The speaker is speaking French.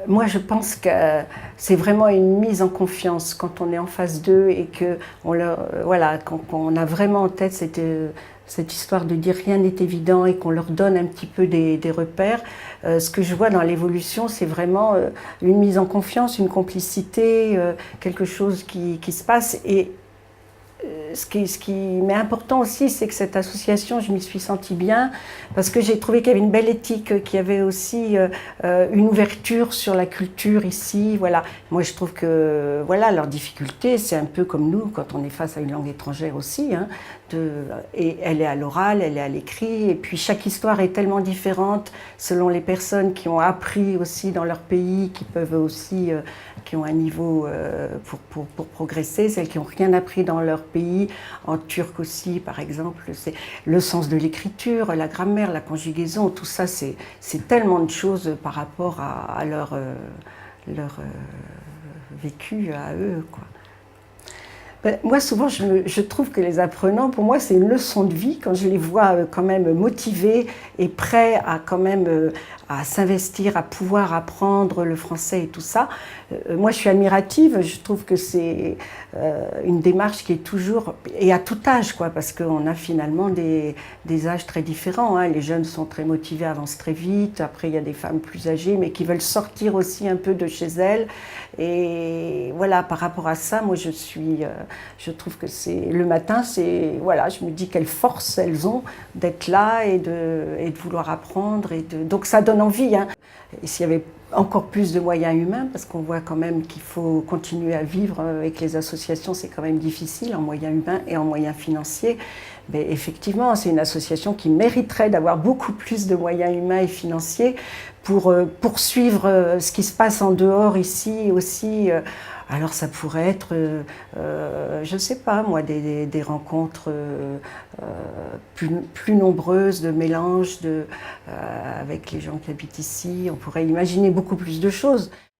Moi, je pense que c'est vraiment une mise en confiance quand on est en face d'eux et que voilà, qu'on a vraiment en tête cette histoire de dire rien n'est évident et qu'on leur donne un petit peu des repères. Ce que je vois dans l'évolution, c'est vraiment une mise en confiance, une complicité, quelque chose qui se passe. Et ce qui m'est important aussi, c'est que cette association, je m'y suis sentie bien, parce que j'ai trouvé qu'il y avait une belle éthique, qu'il y avait aussi une ouverture sur la culture ici. Voilà. Moi, je trouve que voilà, leur difficulté, c'est un peu comme nous, quand on est face à une langue étrangère aussi. Hein, et elle est à l'oral, elle est à l'écrit, et puis chaque histoire est tellement différente selon les personnes qui ont appris aussi dans leur pays, qui peuvent aussi, qui ont un niveau pour progresser, celles qui n'ont rien appris dans leur pays, en turc aussi par exemple, c'est le sens de l'écriture, la grammaire, la conjugaison, tout ça c'est tellement de choses par rapport à leur vécu à eux, quoi. Ben, moi, souvent, je trouve que les apprenants, pour moi, c'est une leçon de vie quand je les vois quand même motivés et prêts à quand même à s'investir, à pouvoir apprendre le français et tout ça. Moi, je suis admirative. Je trouve que c'est une démarche qui est toujours et à tout âge, quoi, parce qu'on a finalement des âges très différents. Hein. Les jeunes sont très motivés, avancent très vite. Après, il y a des femmes plus âgées, mais qui veulent sortir aussi un peu de chez elles. Et voilà, par rapport à ça, moi, je trouve que c'est le matin, c'est voilà, je me dis quelle force elles ont d'être là et de vouloir apprendre donc ça donne envie. Hein. Et s'il y avait encore plus de moyens humains, parce qu'on voit quand même qu'il faut continuer à vivre avec les associations, c'est quand même difficile en moyens humains et en moyens financiers. Mais effectivement, c'est une association qui mériterait d'avoir beaucoup plus de moyens humains et financiers pour poursuivre ce qui se passe en dehors ici aussi. Alors ça pourrait être, je ne sais pas moi, des rencontres plus nombreuses, de mélange avec les gens qui habitent ici. On pourrait imaginer beaucoup plus de choses.